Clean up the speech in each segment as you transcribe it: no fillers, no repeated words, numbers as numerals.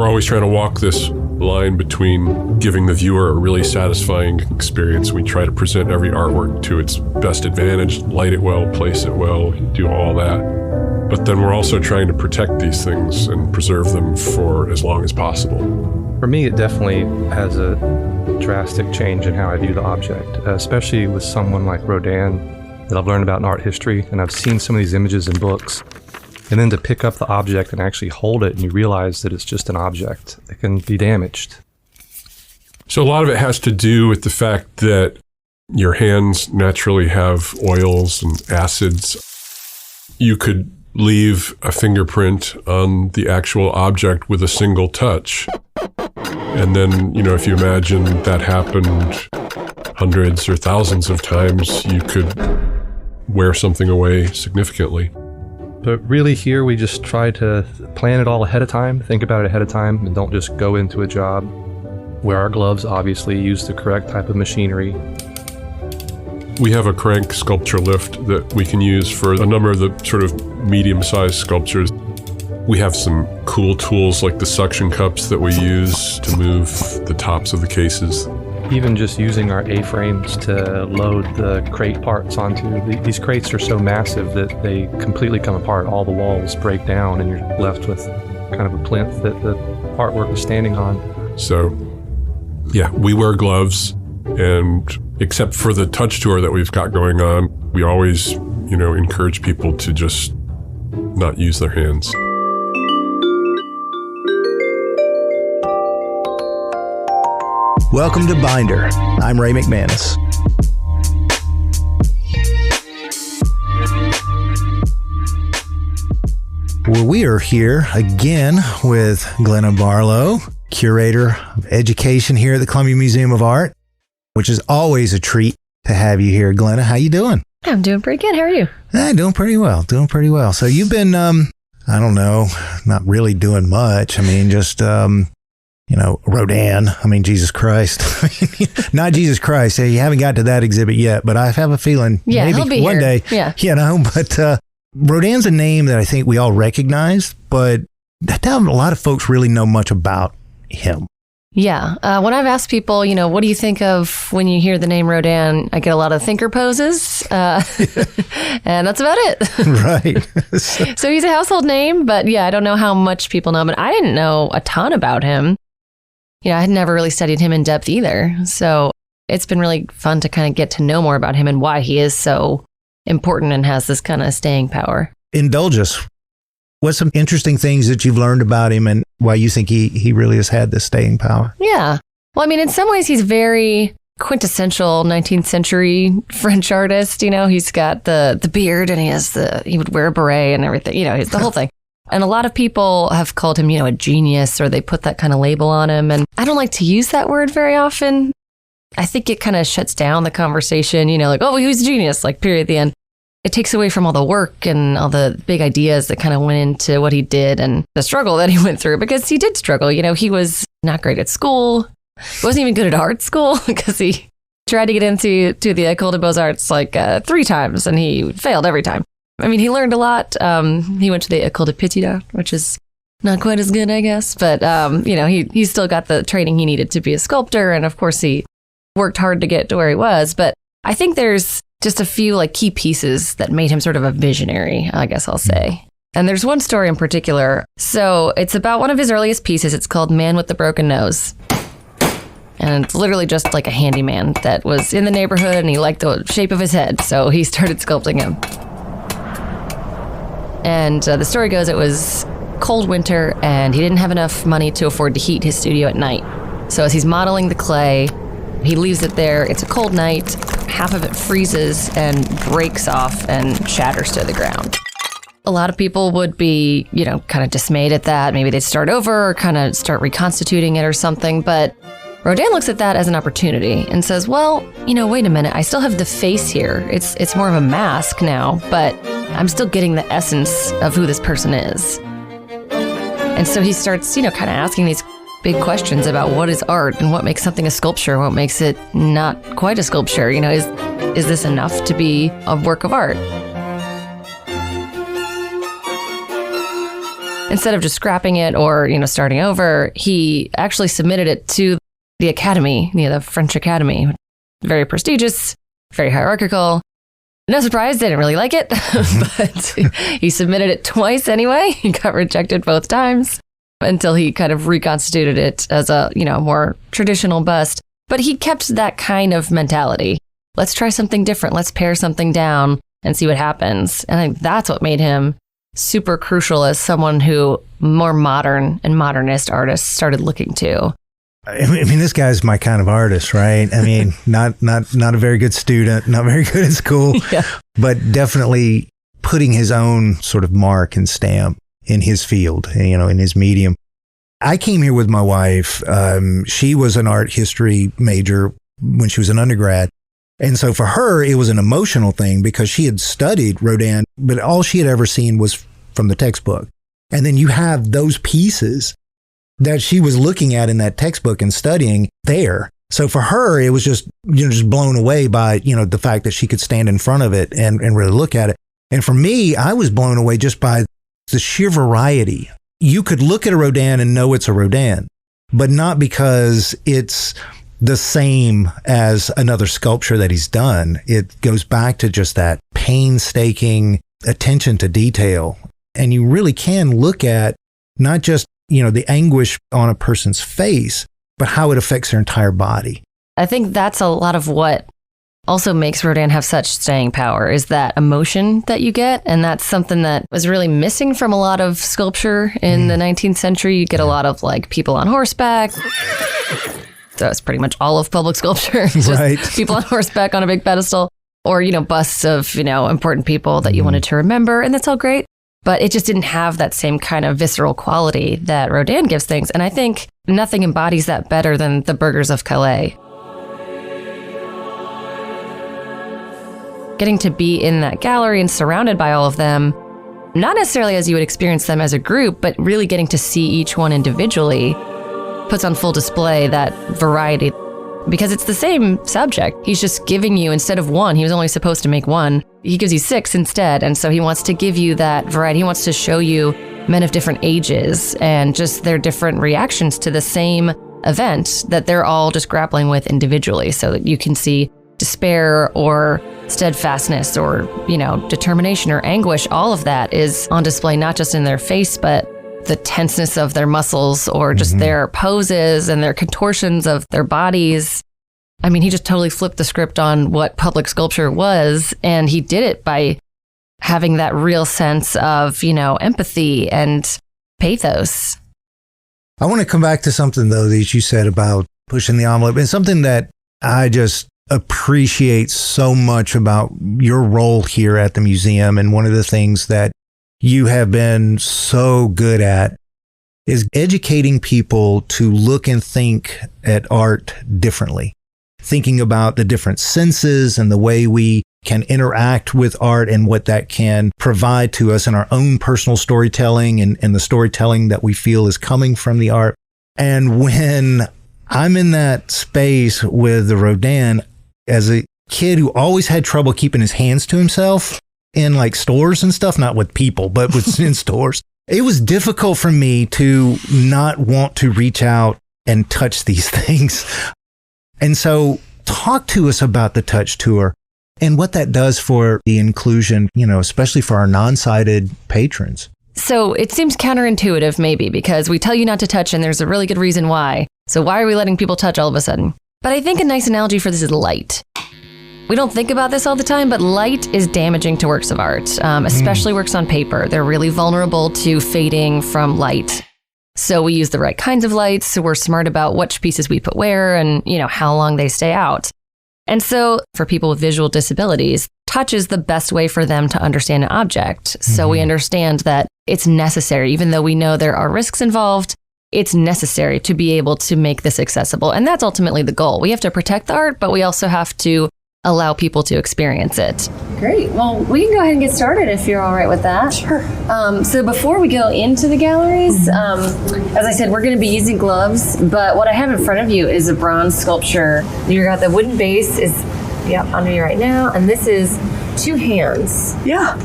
we're always trying to walk this line between giving the viewer a really satisfying experience. We try to present every artwork to its best advantage, light it well, place it well, do all that. But then we're also trying to protect these things and preserve them for as long as possible. For me, it definitely has a drastic change in how I view the object, especially with someone like Rodin that I've learned about in art history, and I've seen some of these images in books. And then to pick up the object and actually hold it, and you realize that it's just an object. It can be damaged. So a lot of it has to do with the fact that your hands naturally have oils and acids. You could leave a fingerprint on the actual object with a single touch. And then, if you imagine that happened hundreds or thousands of times, you could wear something away significantly. But really here we just try to plan it all ahead of time, think about it ahead of time, and don't just go into a job. Wear our gloves, obviously, use the correct type of machinery. We have a crank sculpture lift that we can use for a number of the sort of medium-sized sculptures. We have some cool tools like the suction cups that we use to move the tops of the cases. Even just using our A-frames to load the crate parts onto. These crates are so massive that they completely come apart. All the walls break down and you're left with kind of a plinth that the artwork is standing on. So, yeah, we wear gloves, and except for the touch tour that we've got going on, we always, encourage people to just not use their hands. Welcome to Binder. I'm Ray McManus. Well, we are here again with Glenna Barlow, Curator of Education here at the Columbia Museum of Art, which is always a treat to have you here. Glenna, how you doing? I'm doing pretty good. How are you? Doing pretty well. So you've been, I don't know, not really doing much. I mean, just... Rodin, Jesus Christ. Not Jesus Christ. You haven't got to that exhibit yet, but I have a feeling maybe he'll be one here. day, but Rodin's a name that I think we all recognize, but not a lot of folks really know much about him. Yeah. When I've asked people, what do you think of when you hear the name Rodin, I get a lot of thinker poses, and that's about it. Right. So he's a household name, but I don't know how much people know, but I didn't know a ton about him. I had never really studied him in depth either. So it's been really fun to kind of get to know more about him and why he is so important and has this kind of staying power. Indulge us. What's some interesting things that you've learned about him and why you think he really has had this staying power? Yeah. Well, in some ways, he's very quintessential 19th century French artist. He's got the beard and he would wear a beret and everything. He's the whole thing. And a lot of people have called him, a genius, or they put that kind of label on him. And I don't like to use that word very often. I think it kind of shuts down the conversation, like, oh, he was a genius, period at the end. It takes away from all the work and all the big ideas that kind of went into what he did and the struggle that he went through, because he did struggle. He was not great at school. He wasn't even good at art school because he tried to get into the École des Beaux-Arts 3 times and he failed every time. He learned a lot. He went to the École de Petit Art, which is not quite as good, I guess. But, he still got the training he needed to be a sculptor. And of course, he worked hard to get to where he was. But I think there's just a few key pieces that made him sort of a visionary, I guess I'll say. And there's one story in particular. So it's about one of his earliest pieces. It's called Man with the Broken Nose. And it's literally just like a handyman that was in the neighborhood and he liked the shape of his head. So he started sculpting him. And the story goes, it was cold winter and he didn't have enough money to afford to heat his studio at night. So as he's modeling the clay, he leaves it there. It's a cold night. Half of it freezes and breaks off and shatters to the ground. A lot of people would be, kind of dismayed at that. Maybe they'd start over or kind of start reconstituting it or something. But Rodin looks at that as an opportunity and says, well, wait a minute. I still have the face here. It's more of a mask now, but I'm still getting the essence of who this person is. And so he starts, kind of asking these big questions about what is art and what makes something a sculpture, what makes it not quite a sculpture. Is this enough to be a work of art? instead of just scrapping it or, starting over, he actually submitted it to the Academy, the French Academy. Very prestigious, very hierarchical. No surprise, they didn't really like it, but he submitted it twice anyway. He got rejected both times until he kind of reconstituted it as a, more traditional bust. But he kept that kind of mentality. Let's try something different. Let's pare something down and see what happens. And I think that's what made him super crucial as someone who more modern and modernist artists started looking to. I mean, this guy's my kind of artist, right? I mean, not a very good student, not very good at school, but definitely putting his own sort of mark and stamp in his field, in his medium. I came here with my wife. She was an art history major when she was an undergrad. And so for her, it was an emotional thing because she had studied Rodin, but all she had ever seen was from the textbook. And then you have those pieces that she was looking at in that textbook and studying there. So for her, it was just, just blown away by, the fact that she could stand in front of it and really look at it. And for me, I was blown away just by the sheer variety. You could look at a Rodin and know it's a Rodin, but not because it's the same as another sculpture that he's done. It goes back to just that painstaking attention to detail. And you really can look at not just the anguish on a person's face, but how it affects their entire body. I think that's a lot of what also makes Rodin have such staying power is that emotion that you get. And that's something that was really missing from a lot of sculpture in the 19th century. You get a lot of people on horseback. That's pretty much all of public sculpture. Just people on horseback on a big pedestal or, busts of, important people that you wanted to remember. And that's all great. But it just didn't have that same kind of visceral quality that Rodin gives things. And I think nothing embodies that better than the Burghers of Calais. Getting to be in that gallery and surrounded by all of them, not necessarily as you would experience them as a group, but really getting to see each one individually puts on full display that variety. Because it's the same subject. He's just giving you, instead of one, he was only supposed to make one, he gives you 6 instead. And so he wants to give you that variety. He wants to show you men of different ages and just their different reactions to the same event that they're all just grappling with individually, so that you can see despair or steadfastness or, determination or anguish. All of that is on display, not just in their face, but the tenseness of their muscles or just their poses and their contortions of their bodies. I mean, he just totally flipped the script on what public sculpture was. And he did it by having that real sense of, empathy and pathos. I want to come back to something, though, that you said about pushing the envelope, and something that I just appreciate so much about your role here at the museum. And one of the things that you have been so good at is educating people to look and think at art differently, thinking about the different senses and the way we can interact with art and what that can provide to us in our own personal storytelling and the storytelling that we feel is coming from the art. And when I'm in that space with the Rodin, as a kid who always had trouble keeping his hands to himself, in stores and stuff, not with people, but in stores. It was difficult for me to not want to reach out and touch these things. And so talk to us about the Touch Tour and what that does for the inclusion, especially for our non-sighted patrons. So it seems counterintuitive maybe because we tell you not to touch and there's a really good reason why. So why are we letting people touch all of a sudden? But I think a nice analogy for this is light. We don't think about this all the time, but light is damaging to works of art, especially works on paper. They're really vulnerable to fading from light. So we use the right kinds of lights. So we're smart about which pieces we put where and, how long they stay out. And so for people with visual disabilities, touch is the best way for them to understand an object. So we understand that it's necessary, even though we know there are risks involved, it's necessary to be able to make this accessible. And that's ultimately the goal. We have to protect the art, but we also have to allow people to experience it. Great. Well, we can go ahead and get started if you're all right with that. Sure. So before we go into the galleries, as I said, we're going to be using gloves, but what I have in front of you is a bronze sculpture. You've got the wooden base is under you right now, and this is 2 hands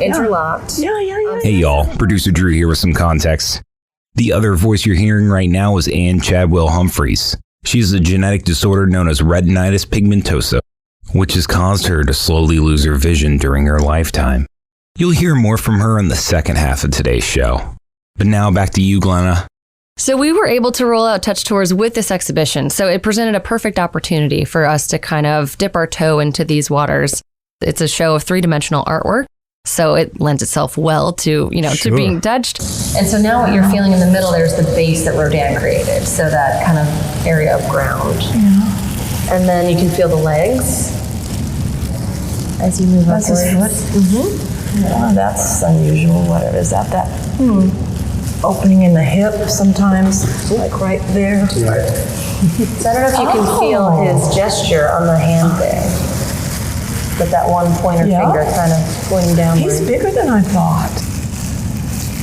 interlocked. Yeah. Hey y'all, producer Drew here with some context. The other voice you're hearing right now is Ann Chadwell-Humphries. She's a genetic disorder known as retinitis pigmentosa, which has caused her to slowly lose her vision during her lifetime. You'll hear more from her in the second half of today's show. But now back to you, Glenna. So we were able to roll out touch tours with this exhibition. So it presented a perfect opportunity for us to kind of dip our toe into these waters. It's a show of three-dimensional artwork. So it lends itself well to, to being touched. And so now what you're feeling in the middle, there's the base that Rodin created. So that kind of area of ground. Yeah. And then you can feel the legs as you move upwards. That's his foot? Yeah, that's unusual. What is that? Opening in the hip sometimes, like right there. Right. So I don't know if you can feel his gesture on the hand there. But that one pointer finger kind of pointing downward. He's bigger than I thought.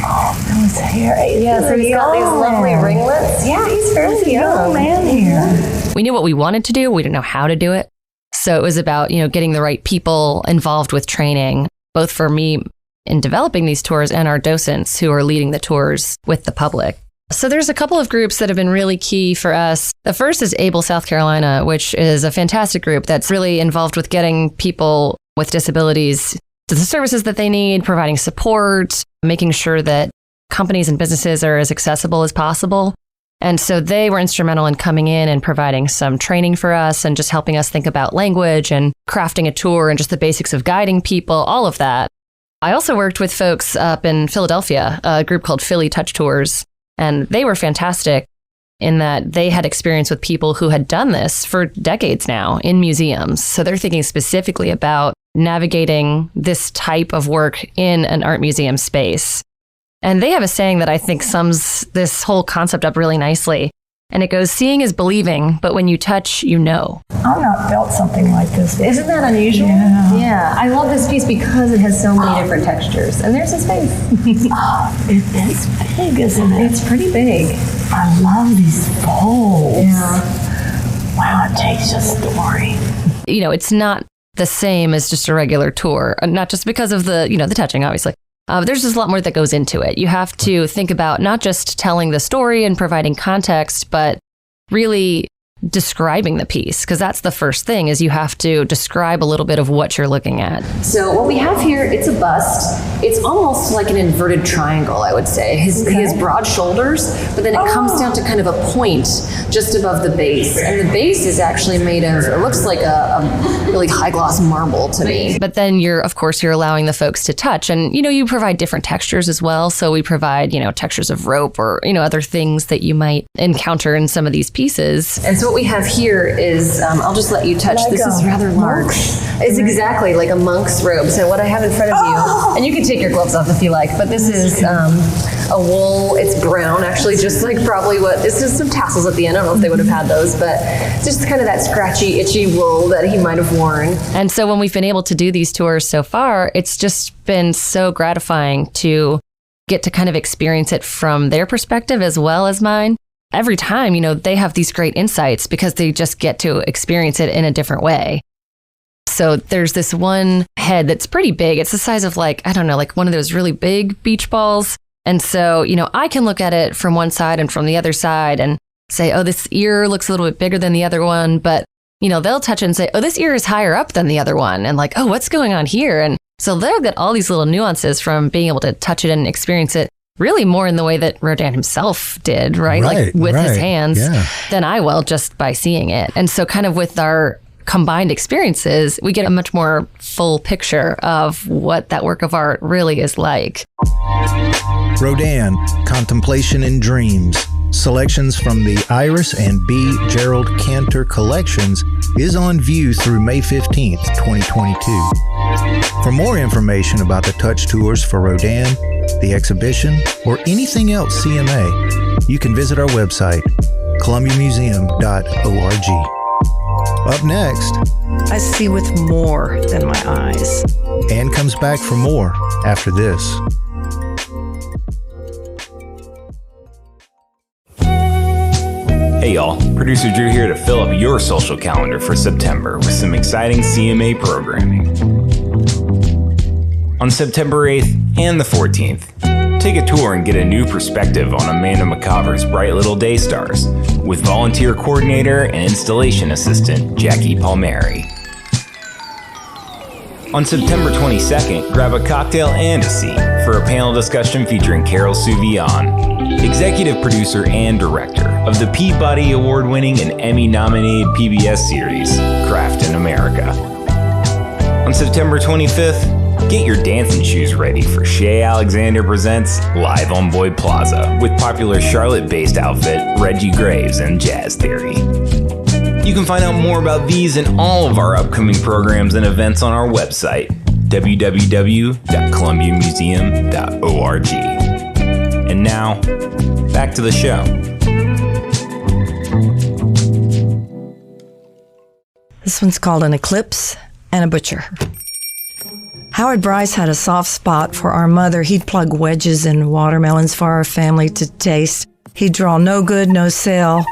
Oh, that was hair. So he's got these lovely ringlets. Yeah, he's fairly young man here. We knew what we wanted to do. We didn't know how to do it. So it was about, getting the right people involved with training, both for me in developing these tours and our docents who are leading the tours with the public. So there's a couple of groups that have been really key for us. The first is Able South Carolina, which is a fantastic group that's really involved with getting people with disabilities to the services that they need, providing support, making sure that companies and businesses are as accessible as possible. And so they were instrumental in coming in and providing some training for us and just helping us think about language and crafting a tour and just the basics of guiding people, all of that. I also worked with folks up in Philadelphia, a group called Philly Touch Tours, and they were fantastic in that they had experience with people who had done this for decades now in museums. So they're thinking specifically about navigating this type of work in an art museum space. And they have a saying that I think sums this whole concept up really nicely. And it goes, seeing is believing, but when you touch, you know. I've not felt something like this. Isn't that unusual? Yeah. I love this piece because it has so many different textures. And there's his face. It is big, isn't it? It's pretty big. I love these folds. Yeah. Wow, it takes a story. It's not the same as just a regular tour, not just because of the, the touching, obviously. There's just a lot more that goes into it. You have to think about not just telling the story and providing context, but really describing the piece, because that's the first thing, is you have to describe a little bit of what you're looking at. So what we have here, it's a bust. It's almost like an inverted triangle, I would say. He has broad shoulders, but then it comes down to kind of a point just above the base. And the base is actually made of, it looks like a really high gloss marble to me. But then you're allowing the folks to touch. And, you provide different textures as well. So we provide, textures of rope or, other things that you might encounter in some of these pieces. And so what we have here is, I'll just let you touch. This is rather large. It's exactly like a monk's robe. So what I have in front of you, and you can take your gloves off if you like, but this is a wool. It's brown, actually, just like probably it's just some tassels at the end. I don't know if they would have had those, but it's just kind of that scratchy, itchy wool that he might have worn. And so when we've been able to do these tours so far, it's just been so gratifying to get to kind of experience it from their perspective as well as mine. Every time, they have these great insights because they just get to experience it in a different way. So there's this one head that's pretty big. It's the size of like one of those really big beach balls. And so, I can look at it from one side and from the other side and say, oh, this ear looks a little bit bigger than the other one. But, they'll touch it and say, oh, this ear is higher up than the other one. And like, oh, what's going on here? And so they'll get all these little nuances from being able to touch it and experience it really more in the way that Rodin himself did, right? Like with his hands than I will just by seeing it. And so kind of with our combined experiences, we get a much more full picture of what that work of art really is like. Rodin, Contemplation and Dreams. Selections from the Iris and B. Gerald Cantor collections is on view through May 15th, 2022. For more information about the touch tours for Rodin, the exhibition, or anything else CMA, you can visit our website, columbiamuseum.org. Up next, I see with more than my eyes. Ann comes back for more after this. Hey y'all, producer Drew here to fill up your social calendar for September with some exciting CMA programming. On September 8th and the 14th, take a tour and get a new perspective on Amanda McCovver's Bright Little Day Stars with volunteer coordinator and installation assistant Jackie Palmieri. On September 22nd, grab a cocktail and a seat for a panel discussion featuring Carol Suvian, executive producer and director of the Peabody Award-winning and Emmy-nominated PBS series Craft in America. On September 25th, get your dancing shoes ready for Shea Alexander Presents Live on Boyd Plaza with popular Charlotte-based outfit Reggie Graves and Jazz Theory. You can find out more about these and all of our upcoming programs and events on our website, www.columbiamuseum.org. And now, back to the show. This one's called An Eclipse and a Butcher. Howard Bryce had a soft spot for our mother. He'd plug wedges in watermelons for our family to taste. He'd draw no good, no sale.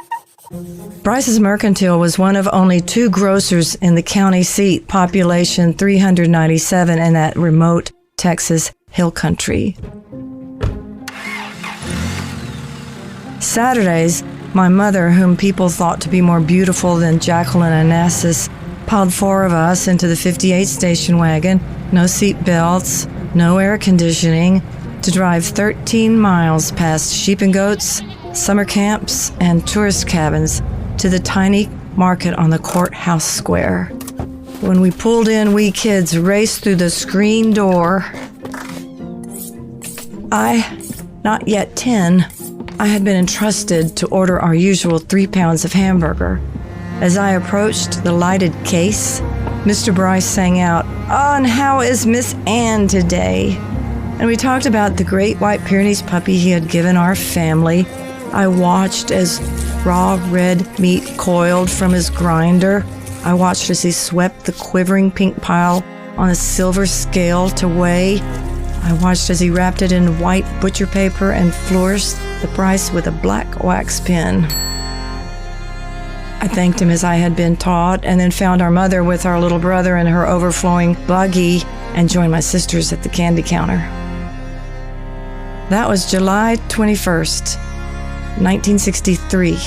Bryce's Mercantile was one of only 2 grocers in the county seat, population 397 in that remote Texas hill country. Saturdays, my mother, whom people thought to be more beautiful than Jacqueline Onassis, piled 4 of us into the 58 station wagon, no seat belts, no air conditioning, to drive 13 miles past sheep and goats, summer camps, and tourist cabins to the tiny market on the courthouse square. When we pulled in, we kids raced through the screen door. Not yet 10, I had been entrusted to order our usual 3 pounds of hamburger. As I approached the lighted case, Mr. Bryce sang out, "Oh, and how is Miss Ann today?" And we talked about the great white Pyrenees puppy he had given our family. I watched as raw red meat coiled from his grinder. I watched as he swept the quivering pink pile on a silver scale to weigh. I watched as he wrapped it in white butcher paper and flourished the price with a black wax pen. I thanked him as I had been taught, and then found our mother with our little brother in her overflowing buggy and joined my sisters at the candy counter. That was July 21st. 1963.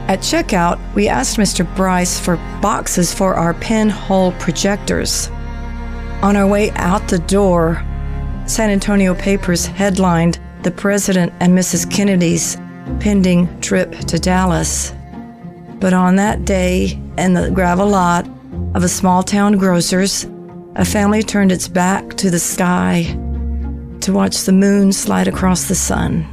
At checkout, we asked Mr. Bryce for boxes for our pinhole projectors. On our way out the door, San Antonio papers headlined the President and Mrs. Kennedy's pending trip to Dallas. But on that day, in the gravel lot of a small-town grocer's, a family turned its back to the sky to watch the moon slide across the sun.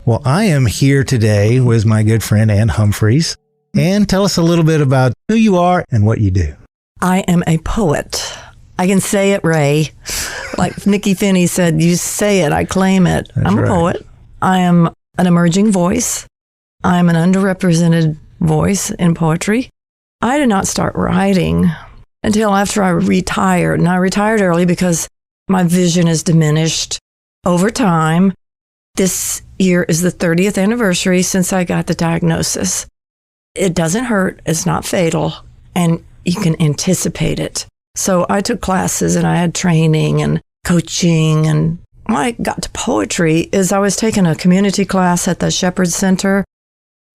Well, I am here today with my good friend Ann Humphries. Ann, tell us a little bit about who you are and what you do. I am a poet. I can say it, Ray. Like Nikki Finney said, you say it, I claim it. I'm a poet. I am an emerging voice. I'm an underrepresented voice in poetry. I did not start writing until after I retired. And I retired early because my vision is diminished over time. This year is the 30th anniversary since I got the diagnosis. It doesn't hurt, it's not fatal, and you can anticipate it. So I took classes and I had training and coaching, and when I got to poetry is I was taking a community class at the Shepherd Center,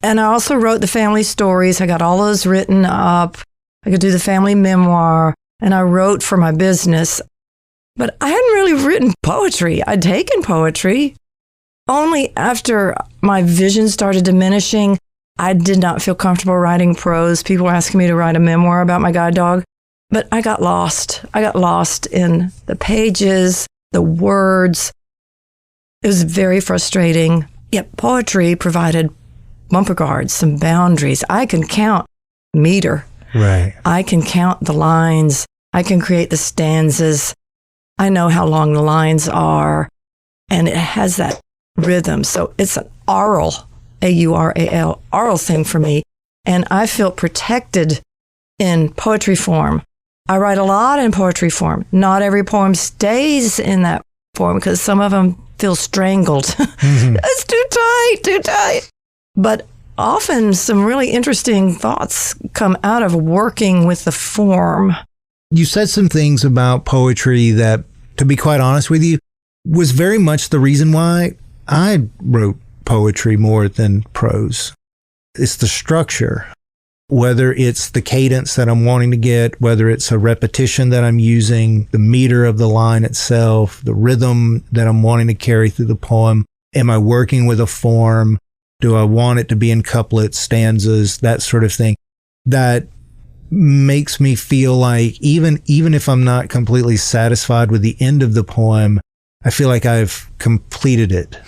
and I also wrote the family stories. I got all those written up. I could do the family memoir, and I wrote for my business. But I hadn't really written poetry. I'd taken poetry. Only after my vision started diminishing, I did not feel comfortable writing prose. People were asking me to write a memoir about my guide dog, but I got lost. I got lost in the pages, the words. It was very frustrating. Yet poetry provided bumper guards, some boundaries. I can count meter. Right. I can count the lines. I can create the stanzas. I know how long the lines are, and it has that rhythm. So it's an aural, A-U-R-A-L, aural thing for me. And I feel protected in poetry form. I write a lot in poetry form. Not every poem stays in that poem because some of them feel strangled. It's too tight. But often some really interesting thoughts come out of working with the form. You said some things about poetry that, to be quite honest with you, was very much the reason why I wrote poetry more than prose. It's the structure, whether it's the cadence that I'm wanting to get, whether it's a repetition that I'm using, the meter of the line itself, the rhythm that I'm wanting to carry through the poem. Am I working with a form? Do I want it to be in couplets, stanzas, that sort of thing? That makes me feel like even if I'm not completely satisfied with the end of the poem, I feel like I've completed it,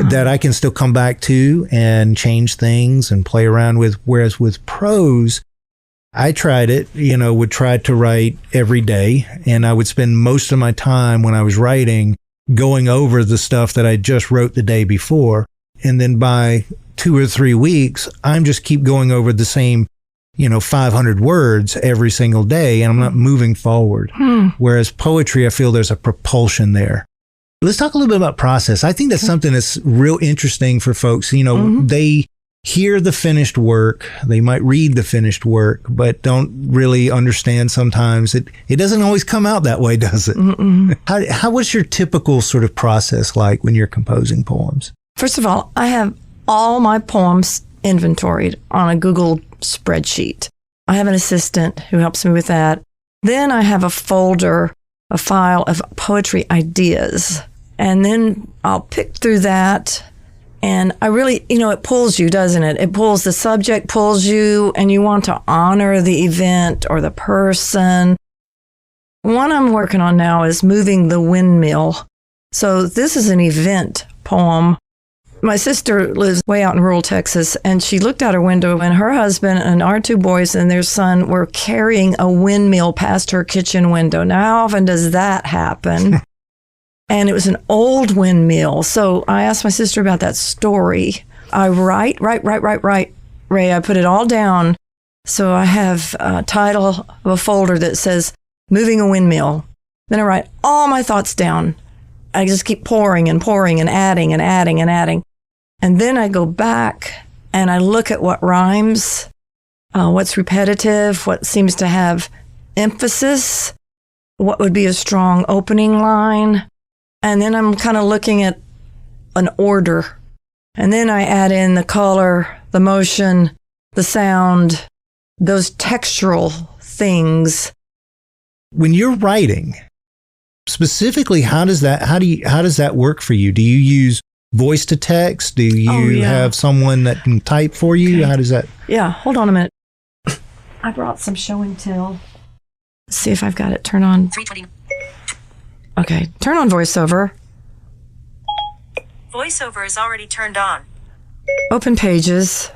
that I can still come back to and change things and play around with. Whereas with prose, I tried it, would try to write every day. And I would spend most of my time when I was writing going over the stuff that I just wrote the day before. And then by 2 or 3 weeks, I'm just keep going over the same 500 words every single day, and I'm not moving forward. Whereas poetry, I feel there's a propulsion there. Let's talk a little bit about process. I think that's something that's real interesting for folks. They hear the finished work, they might read the finished work, but don't really understand sometimes. It doesn't always come out that way, does it? How was your typical sort of process like when you're composing poems? First of all, I have all my poems inventoried on a Google spreadsheet. I have an assistant who helps me with that. Then I have a folder, a file of poetry ideas. And then I'll pick through that. And I really, it pulls you, doesn't it? It pulls, the subject pulls you, and you want to honor the event or the person. One I'm working on now is Moving the Windmill. So this is an event poem. My sister lives way out in rural Texas, and she looked out her window, and her husband and our 2 boys and their son were carrying a windmill past her kitchen window. Now, how often does that happen? And it was an old windmill. So I asked my sister about that story. I write, Ray. I put it all down. So I have a title of a folder that says Moving a Windmill. Then I write all my thoughts down. I just keep pouring and adding and adding and adding. And then I go back and I look at what rhymes, what's repetitive, what seems to have emphasis, what would be a strong opening line. And then I'm kind of looking at an order. And then I add in the color, the motion, the sound, those textural things. When you're writing, specifically, how does that work for you? Do you use voice to text? Do you have someone that can type for you? Okay. How does that? Yeah, hold on a minute. I brought some show and tell. Let's see if I've got it turned on. 320. Okay, turn on voiceover. Voiceover is already turned on. Open Pages.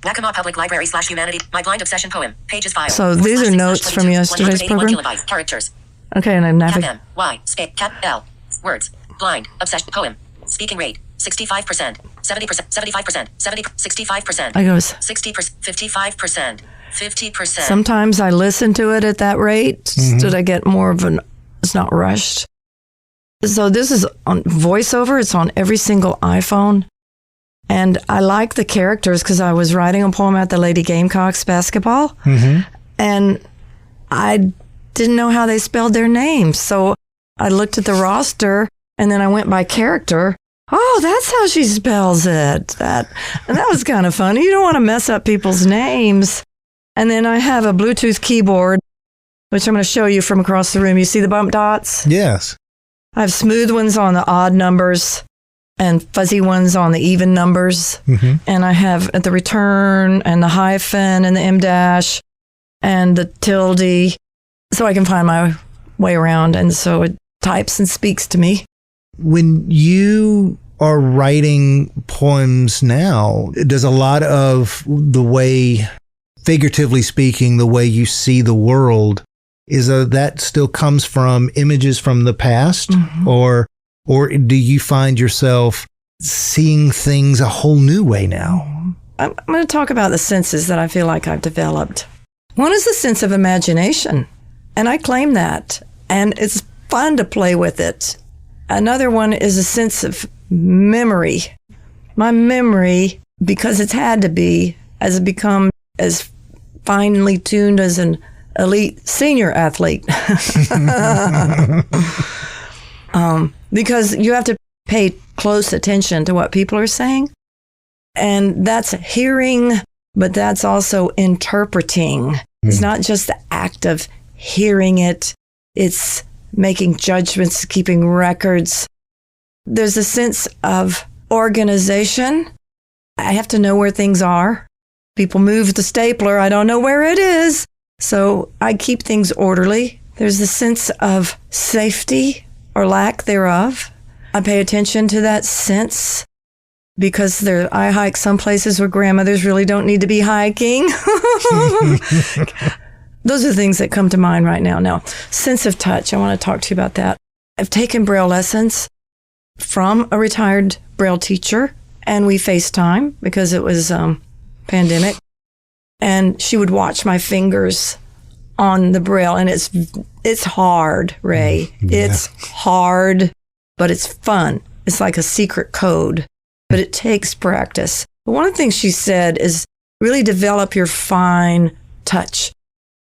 Yakima Public Library /Humanity. My Blind Obsession poem. Pages file. So these are notes from yesterday's program. Characters. Okay, and I'm navigating. Cap M, Y, space, cap L. Words. Blind. Obsession. Poem. Speaking rate. 65%. 70%. 75%. 70. 65%. I goes 60%. 55%. 50%. Sometimes I listen to it at that rate so that I get more of it's not rushed. So this is on voiceover. It's on every single iPhone. And I like the characters because I was writing a poem at the Lady Gamecocks basketball. And I didn't know how they spelled their names. So I looked at the roster and then I went by character. Oh, that's how she spells it. And that was kind of funny. You don't want to mess up people's names. And then I have a Bluetooth keyboard, which I'm going to show you from across the room. You see the bump dots? Yes. I have smooth ones on the odd numbers and fuzzy ones on the even numbers. And I have at the return and the hyphen and the M dash and the tilde, so I can find my way around. And so it types and speaks to me. When you are writing poems now, does a lot of the way, figuratively speaking, the way you see the world, that still comes from images from the past? Or do you find yourself seeing things a whole new way now? I'm going to talk about the senses that I feel like I've developed. One is the sense of imagination, and I claim that, and it's fun to play with it. Another one is a sense of memory. My memory, because it's had to be, has become as finely tuned as an elite senior athlete. Because you have to pay close attention to what people are saying. And that's hearing, but that's also interpreting. It's not just the act of hearing it. It's making judgments, keeping records. There's a sense of organization. I have to know where things are. People move the stapler. I don't know where it is. So I keep things orderly. There's a sense of safety or lack thereof. I pay attention to that sense because I hike some places where grandmothers really don't need to be hiking. Those are things that come to mind right now. Now, sense of touch, I want to talk to you about that. I've taken Braille lessons from a retired Braille teacher, and we FaceTime because it was pandemic. And she would watch my fingers on the Braille, and it's hard, Ray. Yeah. It's hard, but it's fun. It's like a secret code, but it takes practice. But one of the things she said is really develop your fine touch.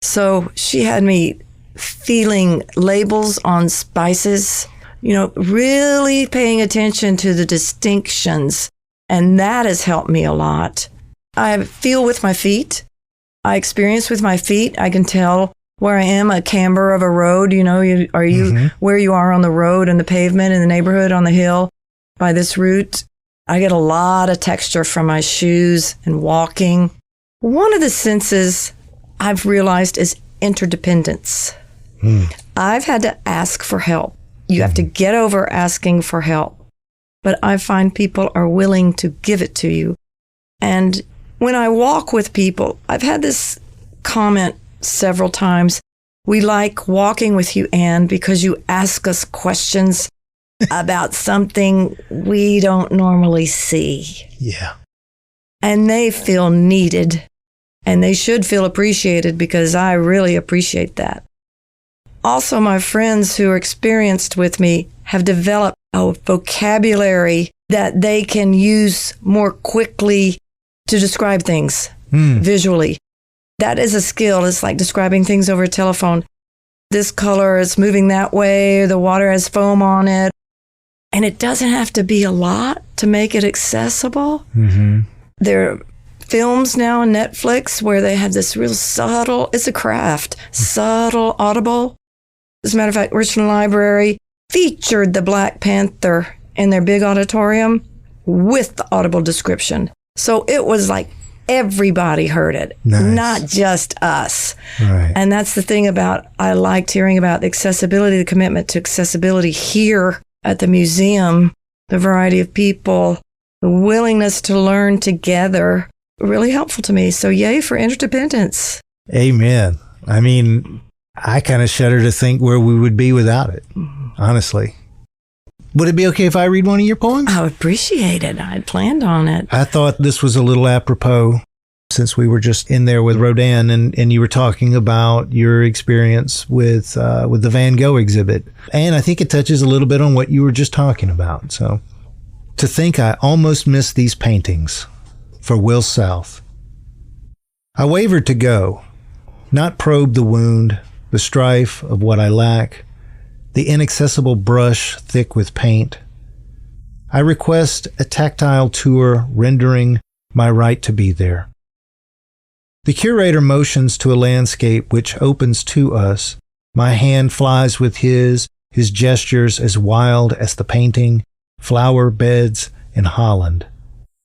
So she had me feeling labels on spices, really paying attention to the distinctions. And that has helped me a lot. I feel with my feet. I experience with my feet. I can tell where I am, a camber of a road. Where you are on the road and the pavement in the neighborhood on the hill by this route. I get a lot of texture from my shoes and walking. One of the senses I've realized is interdependence. I've had to ask for help. You have to get over asking for help. But I find people are willing to give it to you. And when I walk with people, I've had this comment several times. We like walking with you, Ann, because you ask us questions about something we don't normally see. Yeah. And they feel needed. And they should feel appreciated because I really appreciate that. Also, my friends who are experienced with me have developed a vocabulary that they can use more quickly to describe things visually. That is a skill. It's like describing things over a telephone. This color is moving that way, the water has foam on it. And it doesn't have to be a lot to make it accessible. There are films now on Netflix where they have this real subtle, it's a craft, subtle, audible. As a matter of fact, Richmond Library featured the Black Panther in their big auditorium with the audible description. So it was like everybody heard it, not just us. Right. And that's the thing I liked hearing about accessibility, the commitment to accessibility here at the museum, the variety of people, the willingness to learn together, really helpful to me. So yay for interdependence. Amen. I mean, I kind of shudder to think where we would be without it, honestly. Would it be okay if I read one of your poems? I would appreciate it. I planned on it. I thought this was a little apropos since we were just in there with Rodin and you were talking about your experience with the Van Gogh exhibit. And I think it touches a little bit on what you were just talking about. So, to think I almost missed these paintings for Will South. I wavered to go, not probe the wound, the strife of what I lack, the inaccessible brush thick with paint. I request a tactile tour rendering my right to be there. The curator motions to a landscape which opens to us. My hand flies with his gestures as wild as the painting, flower beds in Holland,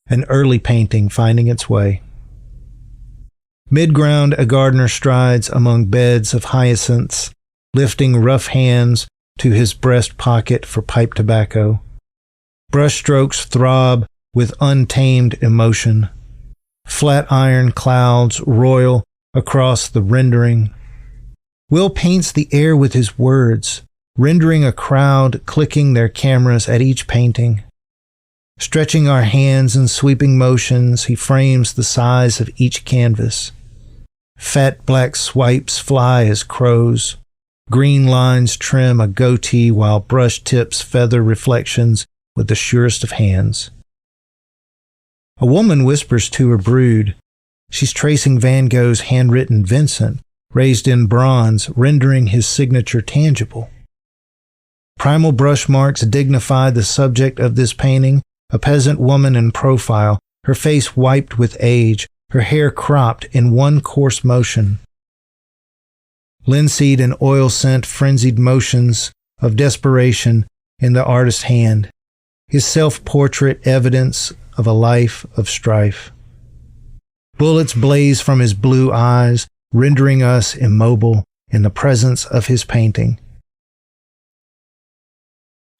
an early painting finding its way. Mid-ground, a gardener strides among beds of hyacinths, lifting rough hands to his breast pocket for pipe tobacco. Brushstrokes throb with untamed emotion. Flat iron clouds roil across the rendering. Will paints the air with his words, rendering a crowd clicking their cameras at each painting. Stretching our hands in sweeping motions, he frames the size of each canvas. Fat black swipes fly as crows. Green lines trim a goatee while brush tips feather reflections with the surest of hands. A woman whispers to her brood. She's tracing Van Gogh's handwritten Vincent, raised in bronze, rendering his signature tangible. Primal brush marks dignify the subject of this painting, a peasant woman in profile, her face wiped with age, her hair cropped in one coarse motion. Linseed and oil scent frenzied motions of desperation in the artist's hand, his self-portrait evidence of a life of strife. Bullets blaze from his blue eyes, rendering us immobile in the presence of his painting.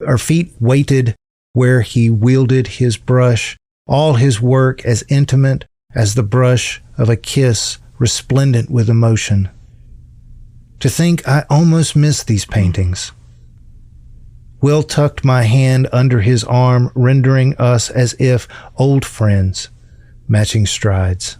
Our feet waited where he wielded his brush, all his work as intimate as the brush of a kiss, resplendent with emotion. To think I almost missed these paintings. Will tucked my hand under his arm, rendering us as if old friends, matching strides.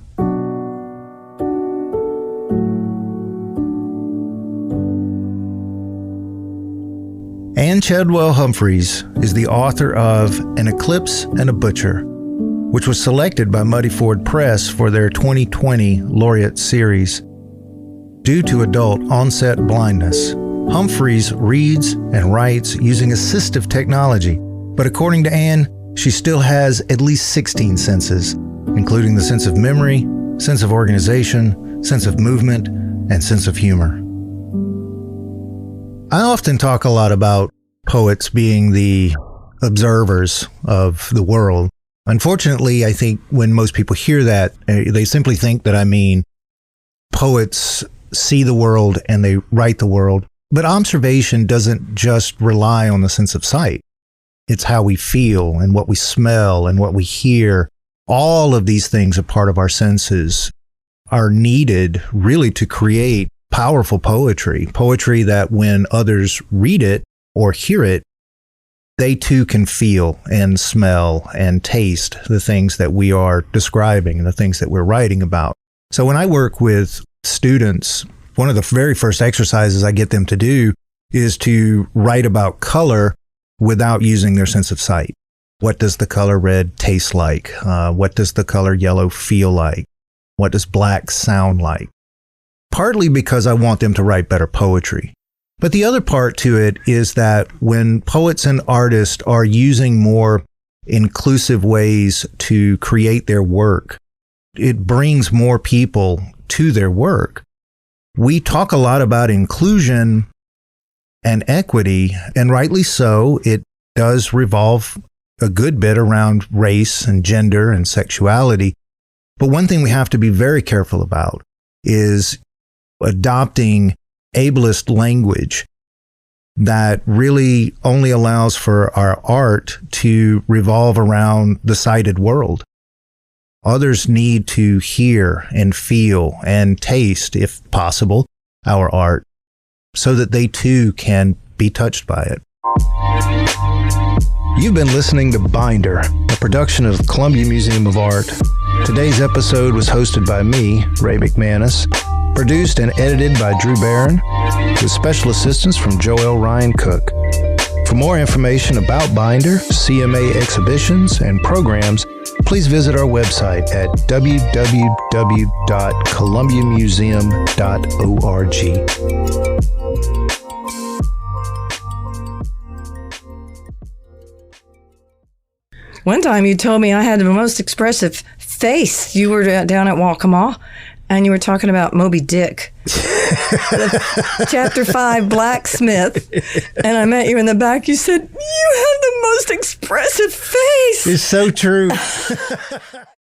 Ann Chadwell-Humphries is the author of An Eclipse and a Butcher, which was selected by Muddy Ford Press for their 2020 Laureate Series. Due to adult onset blindness, Humphries reads and writes using assistive technology, but according to Ann, she still has at least 16 senses, including the sense of memory, sense of organization, sense of movement, and sense of humor. I often talk a lot about poets being the observers of the world. Unfortunately, I think when most people hear that, they simply think that I mean poets see the world and they write the world. But observation doesn't just rely on the sense of sight. It's how we feel and what we smell and what we hear. All of these things are part of our senses, are needed really to create powerful poetry that when others read it or hear it, they too can feel and smell and taste the things that we are describing and the things that we're writing about. So when I work with students, one of the very first exercises I get them to do is to write about color without using their sense of sight. What does the color red taste like? What does the color yellow feel like? What does black sound like? Partly because I want them to write better poetry. But the other part to it is that when poets and artists are using more inclusive ways to create their work, it brings more people to their work. We talk a lot about inclusion and equity, and rightly so. It does revolve a good bit around race and gender and sexuality. But one thing we have to be very careful about is adopting ableist language that really only allows for our art to revolve around the sighted world. Others need to hear and feel and taste, if possible, our art so that they too can be touched by it. You've been listening to Binder, a production of the Columbia Museum of Art. Today's episode was hosted by me, Ray McManus, produced and edited by Drew Barron, with special assistance from Joel Ryan Cook. For more information about Binder, CMA exhibitions, and programs, please visit our website at www.columbiamuseum.org. One time you told me I had the most expressive face. You were down at Waccamaw, and you were talking about Moby Dick, Chapter 5, Blacksmith. And I met you in the back. You said, you have the most expressive face. It's so true.